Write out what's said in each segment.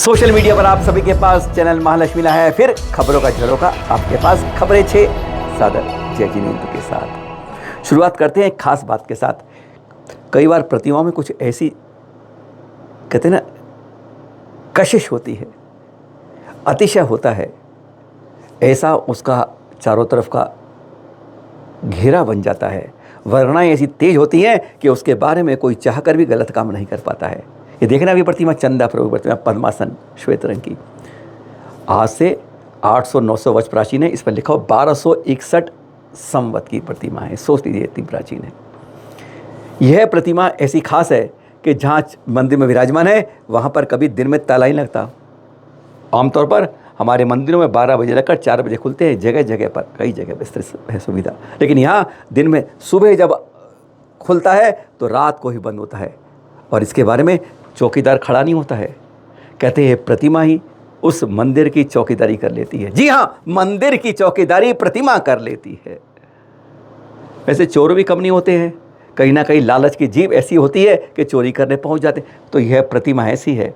Social media पर आप सभी के पास चैनल महालक्ष्मी लाया है फिर खबरों का झरोका आपके पास खबरें 6 सादर जय जिनेंद्र के साथ। शुरुआत करते हैं एक खास बात के साथ। कई बार प्रतिमाओं में कुछ ऐसी कहते हैं ना कशिश होती है, अतिशय होता है, ऐसा उसका चारों तरफ का घेरा बन जाता है, वर्णाएं ऐसी तेज होती हैं कि उसके बारे में कोई चाहकर भी गलत काम नहीं कर पाता है। ये देखना भी प्रतिमा चंदा प्रभु प्रतिमा पद्मासन श्वेत रंग की, आज से 800-900 वर्ष प्राचीन है। इस पर लिखा हो 1261 संवत की प्रतिमा है। सोच लीजिए इतनी प्राचीन है। यह प्रतिमा ऐसी खास है कि जहाँ मंदिर में विराजमान है वहाँ पर कभी दिन में ताला नहीं लगता। आमतौर पर हमारे मंदिरों में 12 बजे लगकर 4 बजे खुलते हैं, जगह जगह पर कई जगह विस्तृत है सुविधा, लेकिन यहाँ दिन में सुबह जब खुलता है तो रात को ही बंद होता है। और इसके बारे में चौकीदार खड़ा नहीं होता है, कहते हैं प्रतिमा ही उस मंदिर की चौकीदारी कर लेती है। जी हाँ, मंदिर की चौकीदारी प्रतिमा कर लेती है। वैसे चोर भी कम नहीं होते हैं, कहीं ना कहीं लालच की जीभ ऐसी होती है कि चोरी करने पहुंच जाते। तो यह प्रतिमा ऐसी है,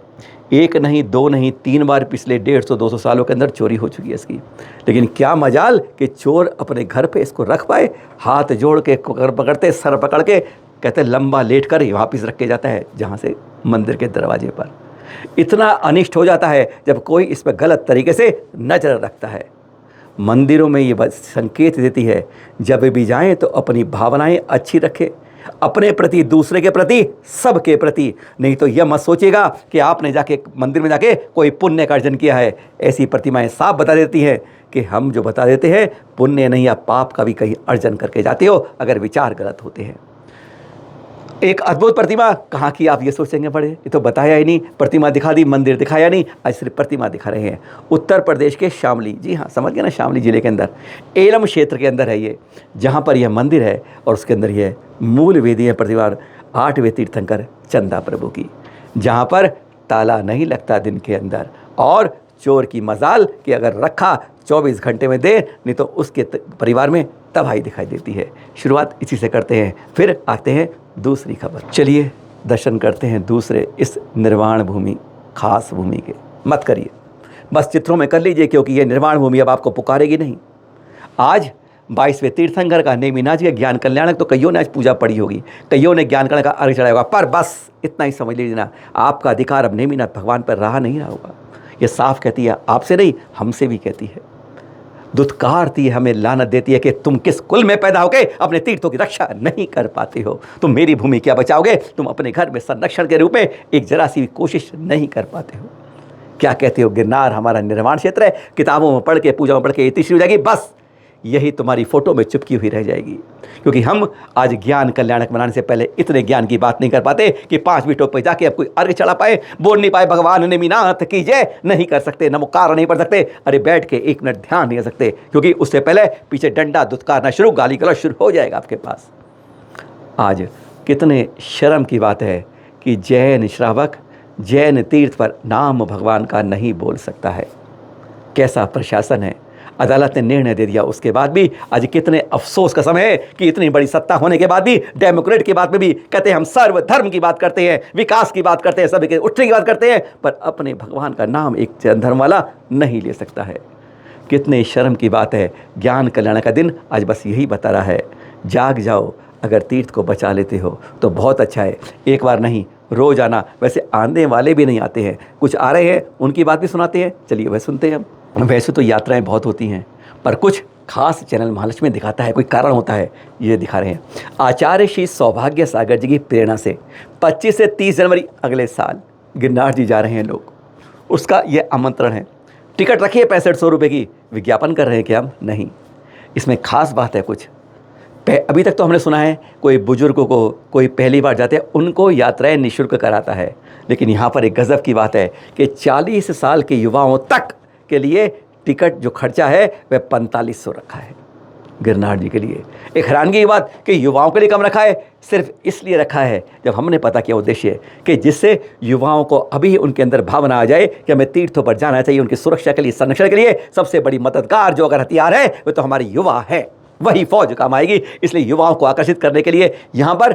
एक नहीं, दो नहीं, 3 बार पिछले 150-200 सालों के अंदर चोरी हो चुकी है इसकी। लेकिन क्या मजाल कि चोर अपने घर पे इसको रख पाए, हाथ जोड़ के पकड़ते, सर पकड़ के कहते लंबा लेट कर वापिस रख के जाता है जहाँ से मंदिर के दरवाजे पर। इतना अनिष्ट हो जाता है जब कोई इस पर गलत तरीके से नजर रखता है। मंदिरों में ये बस संकेत देती है, जब भी जाएं तो अपनी भावनाएं अच्छी रखें, अपने प्रति, दूसरे के प्रति, सबके प्रति। नहीं तो यह मत सोचिएगा कि आपने जाके मंदिर में जाके कोई पुण्य का अर्जन किया है। ऐसी प्रतिमाएं साफ बता देती हैं कि हम जो बता देते हैं पुण्य नहीं या पाप का भी कहीं अर्जन करके जाते हो अगर विचार गलत होते हैं। एक अद्भुत प्रतिमा कहाँ की, आप ये सोचेंगे बड़े, ये तो बताया ही नहीं, प्रतिमा दिखा दी, मंदिर दिखाया नहीं, आज सिर्फ प्रतिमा दिखा रहे हैं। उत्तर प्रदेश के शामली, जी हाँ समझ गए ना, शामली जिले के अंदर एलम क्षेत्र के अंदर है ये, जहाँ पर यह मंदिर है और उसके अंदर यह मूल वेदी है प्रतिमा 8वें तीर्थंकर चंदा प्रभु की, जहाँ पर ताला नहीं लगता दिन के अंदर। और चोर की मजाल कि अगर रखा 24 घंटे में दे, नहीं तो उसके परिवार में तबाही दिखाई देती है। शुरुआत इसी से करते हैं, फिर आते हैं दूसरी खबर। चलिए दर्शन करते हैं दूसरे इस निर्वाण भूमि, खास भूमि के। मत करिए, बस चित्रों में कर लीजिए, क्योंकि ये निर्वाण भूमि अब आपको पुकारेगी नहीं। आज 22वें तीर्थंकर का नेमिनाथ के ज्ञान कल्याणक, तो कईयों ने आज पूजा पड़ी होगी, कईयों ने ज्ञान कल्याण का अर्घ चढ़ाया होगा, पर बस इतना ही समझ लीजिए ना, आपका अधिकार अब नेमिनाथ भगवान पर रहा नहीं रहा होगा। ये साफ कहती है, आपसे नहीं हमसे भी कहती है, दुत्कारती है, हमें लानत देती है कि तुम किस कुल में पैदा होके अपने तीर्थों की रक्षा नहीं कर पाते हो। तुम मेरी भूमि क्या बचाओगे, तुम अपने घर में संरक्षण के रूप में एक जरा सी भी कोशिश नहीं कर पाते हो। क्या कहते हो, गिरनार हमारा निर्माण क्षेत्र है, किताबों में पढ़ के, पूजा में पढ़ के इतनी शुरू हो जाएगी, बस यही तुम्हारी फोटो में चिपकी हुई रह जाएगी। क्योंकि हम आज ज्ञान कल्याणक बनाने से पहले इतने ज्ञान की बात नहीं कर पाते कि 5 मिनटों पर जाके अब कोई अर्घ चढ़ा पाए, बोल नहीं पाए भगवान नेमिनाथ की जय नहीं कर सकते, नमोकार नहीं पढ़ सकते, अरे बैठ के 1 मिनट ध्यान नहीं कर सकते, क्योंकि उससे पहले पीछे डंडा दुत्कारना शुरू, गाली गलौज शुरू हो जाएगा आपके पास। आज कितने शर्म की बात है कि जैन श्रावक जैन तीर्थ पर नाम भगवान का नहीं बोल सकता है। कैसा प्रशासन है, अदालत ने निर्णय दे दिया, उसके बाद भी आज कितने अफसोस का समय है कि इतनी बड़ी सत्ता होने के बाद भी, डेमोक्रेट की बात में भी कहते हैं हम सर्वधर्म की बात करते हैं, विकास की बात करते हैं, सभी के उठने की बात करते हैं, पर अपने भगवान का नाम एक जैन धर्म वाला नहीं ले सकता है। कितने शर्म की बात है। ज्ञान कल्याण का दिन आज बस यही बता रहा है, जाग जाओ, अगर तीर्थ को बचा लेते हो तो बहुत अच्छा है। एक बार नहीं, रोज आना। वैसे आने वाले भी नहीं आते हैं, कुछ आ रहे हैं, उनकी बात भी सुनाते हैं, चलिए वह सुनते हैं हम। वैसे तो यात्राएं बहुत होती हैं, पर कुछ खास चैनल महालक्ष्मी दिखाता है, कोई कारण होता है, ये दिखा रहे हैं। आचार्य श्री सौभाग्य सागर जी की प्रेरणा से 25 से 30 जनवरी अगले साल गिरनार जी जा रहे हैं लोग, उसका ये आमंत्रण है। टिकट रखिए 6500 रुपये की। विज्ञापन कर रहे हैं क्या हम? नहीं, इसमें खास बात है कुछ। अभी तक तो हमने सुना है कोई बुजुर्गों को, कोई पहली बार जाते हैं उनको यात्राएं निःशुल्क कराता है, लेकिन यहाँ पर एक गज़ब की बात है कि 40 साल के युवाओं तक के लिए टिकट जो खर्चा है वह 4500 रखा है गिरनार जी के लिए। एक हैरानगी की बात कि युवाओं के लिए कम रखा है, सिर्फ इसलिए रखा है जब हमने पता किया उद्देश्य कि जिससे युवाओं को अभी उनके अंदर भावना आ जाए कि हमें तीर्थों पर जाना चाहिए, उनकी सुरक्षा के लिए, संरक्षण के लिए सबसे बड़ी मददगार जो अगर हथियार है वह तो हमारे युवा है, वही फौज काम आएगी। इसलिए युवाओं को आकर्षित करने के लिए यहाँ पर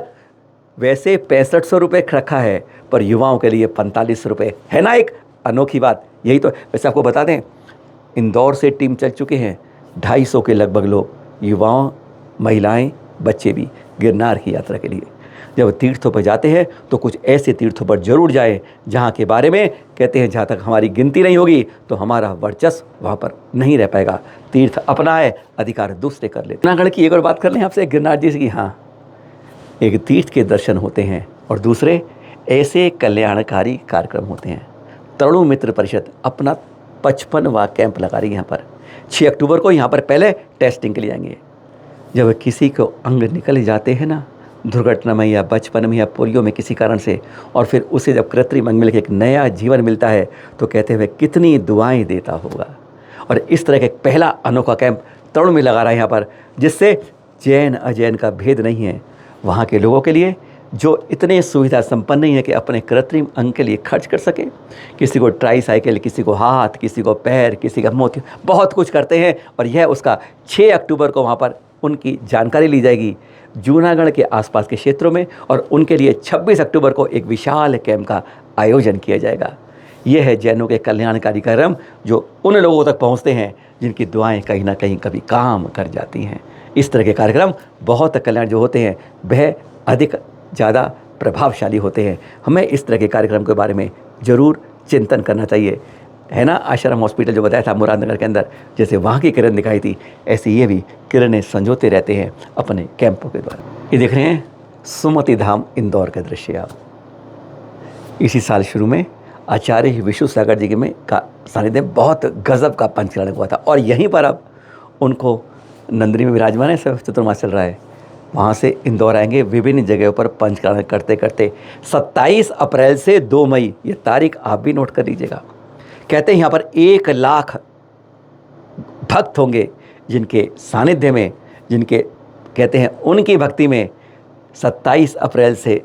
वैसे 6500 रुपये रखा है, पर युवाओं के लिए 4500 रुपये है ना, एक अनोखी बात यही तो। वैसे आपको बता दें, इंदौर से टीम चल चुके हैं 250 के लगभग लोग, युवाओं, महिलाएं, बच्चे भी गिरनार की यात्रा के लिए। जब तीर्थों पर जाते हैं तो कुछ ऐसे तीर्थों पर जरूर जाएं जहाँ के बारे में कहते हैं जहाँ तक हमारी गिनती नहीं होगी तो हमारा वर्चस्व वहाँ पर नहीं रह पाएगा। तीर्थ अपना है, अधिकार दूसरे कर लेते। जूनागढ़ की एक और बात कर लें आपसे गिरनार जी की। हाँ, एक तीर्थ के दर्शन होते हैं और दूसरे ऐसे कल्याणकारी कार्यक्रम होते हैं। तरुण मित्र परिषद अपना 55वां कैंप लगा रही है यहाँ पर। 6 अक्टूबर को यहाँ पर पहले टेस्टिंग के लिए आएंगे। जब किसी को अंग निकल जाते हैं ना, दुर्घटना में या बचपन में या पोलियो में किसी कारण से, और फिर उसे जब कृत्रिम अंग मिल के एक नया जीवन मिलता है तो कहते हुए कितनी दुआएं देता होगा। और इस तरह का एक पहला अनोखा कैंप तरुण में लगा रहा है यहाँ पर, जिससे जैन अजैन का भेद नहीं है। वहाँ के लोगों के लिए जो इतने सुविधा संपन्न नहीं है कि अपने कृत्रिम अंग के लिए खर्च कर सके, किसी को ट्राईसाइकिल, किसी को हाथ, किसी को पैर, किसी का मोती, बहुत कुछ करते हैं। और यह उसका 6 अक्टूबर को वहाँ पर उनकी जानकारी ली जाएगी जूनागढ़ के आसपास के क्षेत्रों में, और उनके लिए 26 अक्टूबर को एक विशाल कैंप का आयोजन किया जाएगा। यह है जैनों के कल्याणकारी कार्यक्रम जो उन लोगों तक पहुंचते हैं जिनकी दुआएं कहीं ना कहीं कभी काम कर जाती हैं। इस तरह के कार्यक्रम बहुत कल्याण जो होते हैं वह अधिक ज़्यादा प्रभावशाली होते हैं। हमें इस तरह के कार्यक्रम के बारे में ज़रूर चिंतन करना चाहिए, है ना। आश्रम हॉस्पिटल जो बताया था मुरादनगर के अंदर, जैसे वहाँ की किरण दिखाई थी, ऐसे ये भी किरणें संजोते रहते हैं अपने कैंपों के द्वारा। ये देख रहे हैं सुमति धाम इंदौर का दृश्य आप। इसी साल शुरू में आचार्य विष्णु सागर जी के में का सानिध्य बहुत गजब का पंचकरण हुआ था, और यहीं पर अब उनको नंदिनी में विराजमान है, सब चतुर्मास चल रहा है। वहाँ से इंदौर आएंगे, विभिन्न जगहों पर पंचकरण करते करते 27 अप्रैल से 2 मई, ये तारीख आप भी नोट कर लीजिएगा। कहते हैं यहाँ पर 1 लाख भक्त होंगे जिनके सानिध्य में, जिनके कहते हैं उनकी भक्ति में 27 अप्रैल से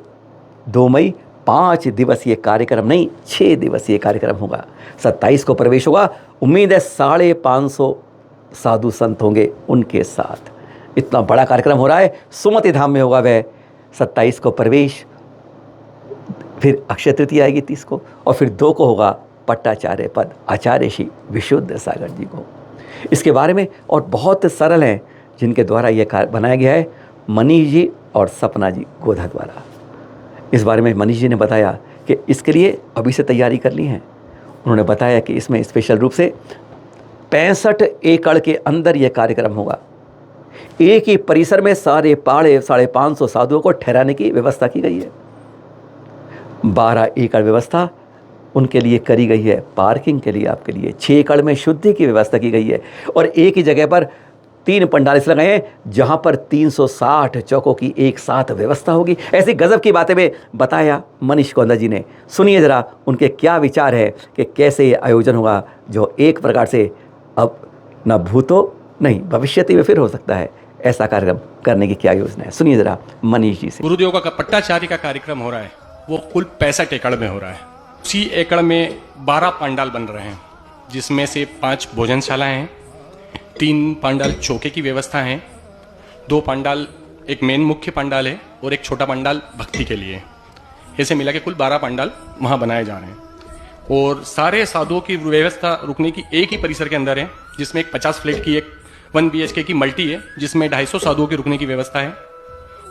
2 मई 5 दिवसीय कार्यक्रम नहीं 6 दिवसीय कार्यक्रम होगा। 27 को प्रवेश होगा। उम्मीद है 550 साधु संत होंगे उनके साथ। इतना बड़ा कार्यक्रम हो रहा है। सुमति धाम में होगा वह 27 को प्रवेश, फिर अक्षय तृतीया आएगी 30 को, और फिर 2 को होगा पट्टाचार्य पद आचार्य श्री विशुद्ध सागर जी को। इसके बारे में और बहुत सरल हैं जिनके द्वारा यह कार्य बनाया गया है, मनीष जी और सपना जी गोधा द्वारा। इस बारे में मनीष जी ने बताया कि इसके लिए अभी से तैयारी कर ली है। उन्होंने बताया कि इसमें स्पेशल रूप से 65 एकड़ के अंदर यह कार्यक्रम होगा। एक ही परिसर में 550 साधुओं को ठहराने की व्यवस्था की गई है। 12 एकड़ व्यवस्था उनके लिए करी गई है, पार्किंग के लिए आपके लिए 6 एकड़ में शुद्धि की व्यवस्था की गई है, और एक ही जगह पर 3 पंडाल इस लगाए हैं जहां पर 360 चौकों की एक साथ व्यवस्था होगी। ऐसी गजब की बातें में बताया मनीष गोंदा जी ने। सुनिए जरा उनके क्या विचार है कि कैसे ये आयोजन होगा, जो एक प्रकार से अब न भूतो नहीं भविष्यति में फिर हो सकता है। ऐसा कार्यक्रम करने की क्या योजना है, सुनिए जरा मनीष जी से। गुरुदेव का पट्टाचार्य का कार्यक्रम हो रहा है, वो कुल 65 एकड़ में हो रहा है। उसी एकड़ में 12 पंडाल बन रहे हैं, जिसमें से 5 भोजनशालाएं हैं, 3 पंडाल चौके की व्यवस्था है, 2 पंडाल, एक मेन मुख्य पंडाल है और एक छोटा पंडाल भक्ति के लिए। ऐसे मिला के कुल 12 पंडाल वहाँ बनाए जा रहे हैं, और सारे साधुओं की व्यवस्था रुकने की एक ही परिसर के अंदर है, जिसमें एक 50 फ्लैट की एक 1 BHK की मल्टी है, जिसमें 250 साधुओं की रुकने की व्यवस्था है,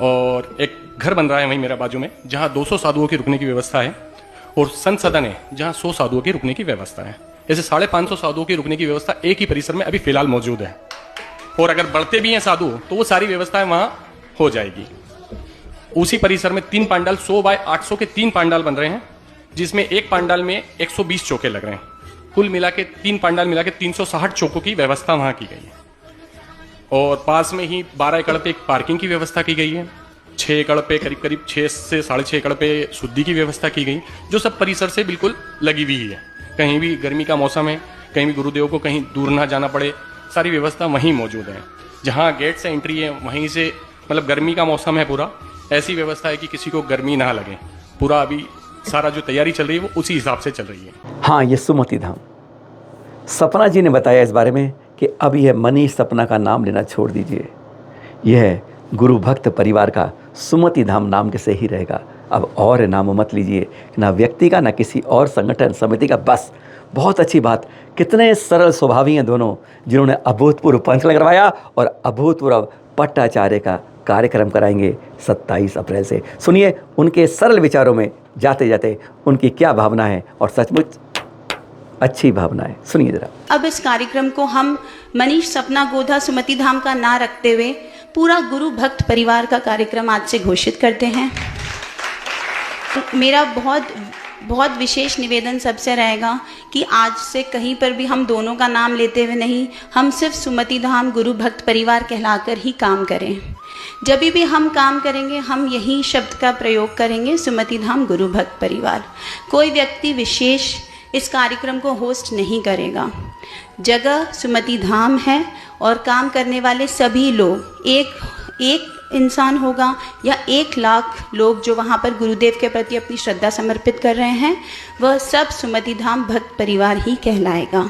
और एक घर बन रहा है वहीं मेरा बाजू में जहाँ 200 साधुओं की रुकने की व्यवस्था है, और संत सदन है जहाँ 100 साधुओं की रुकने की व्यवस्था है। ऐसे 550 साधुओं की रुकने की व्यवस्था एक ही परिसर में अभी फिलहाल मौजूद है, और अगर बढ़ते भी हैं साधु तो वो सारी व्यवस्थाएं वहां हो जाएगी। उसी परिसर में 3 पंडाल 100 बाय 800 के 3 पंडाल बन रहे हैं, जिसमें एक पंडाल में 120 चौके लग रहे हैं। कुल मिला के 3 पंडाल मिला के 360 चौकों की व्यवस्था वहां की गई है, और पास में ही 12 एकड़ पे एक पार्किंग की व्यवस्था की गई है, 6 एकड़ पे करीब 6 से 6.5 एकड़ पे शुद्धि की व्यवस्था की गई, जो सब परिसर से बिल्कुल लगी हुई है। कहीं भी गर्मी का मौसम है, कहीं भी गुरुदेव को कहीं दूर ना जाना पड़े, सारी व्यवस्था वहीं मौजूद है। जहाँ गेट से एंट्री है वहीं से, मतलब गर्मी का मौसम है पूरा, ऐसी व्यवस्था है कि किसी को गर्मी ना लगे। पूरा अभी सारा जो तैयारी चल रही है वो उसी हिसाब से चल रही है। हाँ, ये सुमति धाम, सपना जी ने बताया इस बारे में कि अब यह मनीष सपना का नाम लेना छोड़ दीजिए, यह गुरु भक्त परिवार का सुमति धाम नाम के से ही रहेगा। अब और नाम मत लीजिए, ना व्यक्ति का, ना किसी और संगठन समिति का, बस बहुत अच्छी बात, कितने सरल स्वभावी हैं दोनों, जिन्होंने अभूतपूर्व पंचकला करवाया और अभूतपूर्व पट्टाचार्य का कार्यक्रम कराएंगे 27 अप्रैल से। सुनिए उनके सरल विचारों में जाते जाते उनकी क्या भावना है, और सचमुच अच्छी भावना है। सुनिए जरा। अब इस कार्यक्रम को हम मनीष सपना गोधा सुमति धाम का ना रखते हुए पूरा गुरु भक्त परिवार का कार्यक्रम आज से घोषित करते हैं। मेरा बहुत विशेष निवेदन सबसे रहेगा कि आज से कहीं पर भी हम दोनों का नाम लेते हुए नहीं, हम सिर्फ सुमति धाम गुरु भक्त परिवार कहलाकर ही काम करें। जब भी हम काम करेंगे हम यही शब्द का प्रयोग करेंगे, सुमति धाम गुरु भक्त परिवार। कोई व्यक्ति विशेष इस कार्यक्रम को होस्ट नहीं करेगा। जगह सुमति धाम है और काम करने वाले सभी लोग, एक इंसान होगा या 1 लाख लोग जो वहाँ पर गुरुदेव के प्रति अपनी श्रद्धा समर्पित कर रहे हैं, वह सब सुमति धाम भक्त परिवार ही कहलाएगा।